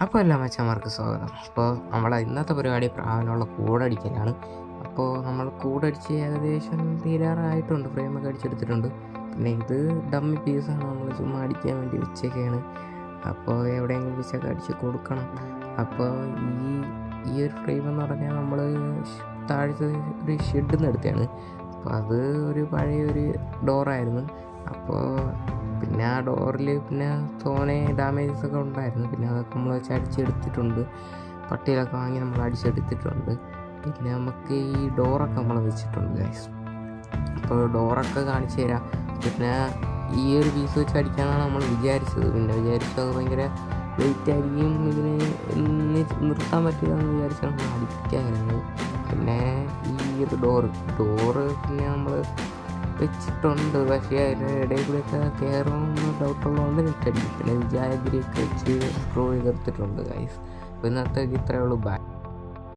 അപ്പോൾ എല്ലാ മച്ചന്മാർക്ക് സ്വാഗതം. അപ്പോൾ നമ്മളെ ഇന്നത്തെ പരിപാടി പ്രാവിനുള്ള കൂടടിക്കലാണ്. അപ്പോൾ നമ്മൾ കൂടടിച്ച് ഏകദേശം തീരാറായിട്ടുണ്ട്, ഫ്രെയിമൊക്കെ അടിച്ചെടുത്തിട്ടുണ്ട്. പിന്നെ ഇത് ഡമ്മി പീസാണ്, നമ്മൾ ചുമ്മാ അടിക്കാൻ വേണ്ടി വെച്ചൊക്കെയാണ്. അപ്പോൾ എവിടെയെങ്കിലും വെച്ചൊക്കെ അടിച്ച് കൊടുക്കണം. അപ്പോൾ ഈ ഒരു ഫ്രെയിം എന്ന് പറഞ്ഞാൽ നമ്മൾ താഴത്തെ ഒരു ഷെഡിൽ നിന്ന് എടുത്തതാണ്. അപ്പോൾ അത് ഒരു പഴയൊരു ഡോറായിരുന്നു. അപ്പോൾ പിന്നെ ആ ഡോറിൽ പിന്നെ തോനെ ഡാമേജസൊക്കെ ഉണ്ടായിരുന്നു. പിന്നെ അതൊക്കെ നമ്മൾ വെച്ച് അടിച്ചെടുത്തിട്ടുണ്ട്. പട്ടിയിലൊക്കെ വാങ്ങി നമ്മൾ അടിച്ചെടുത്തിട്ടുണ്ട്. പിന്നെ നമുക്ക് ഈ ഡോറൊക്കെ നമ്മൾ വെച്ചിട്ടുണ്ട് ഗൈസ്. അപ്പോൾ ഡോറൊക്കെ കാണിച്ചു തരാം. പിന്നെ ഈ ഒരു പീസ് വെച്ച് അടിക്കാനാണ് നമ്മൾ വിചാരിച്ചത്. പിന്നെ വിചാരിച്ചത് ഭയങ്കര വെയിറ്റ് ആയിരിക്കും, ഇതിന് നിർത്താൻ പറ്റില്ലെന്ന് വിചാരിച്ചാൽ നമ്മൾ അടിക്കാറുണ്ട്. പിന്നെ ഈ ഒരു ഡോറ് പിന്നെ നമ്മൾ വെച്ചിട്ടുണ്ട്. പക്ഷേ അതിൻ്റെ ഇടയിൽ കൂടെയൊക്കെ കയറണമെന്ന് ഡൗട്ടുള്ളതുകൊണ്ട് നെറ്റടിക്കും. പിന്നെ വിജാഗിരിയൊക്കെ വെച്ച് സ്ക്രൂ ചെയ്തെടുത്തിട്ടുണ്ട് ഗൈസ്. അപ്പോൾ ഇന്നത്തെ ഇത്രയേ ഉള്ളൂ. ബൈ.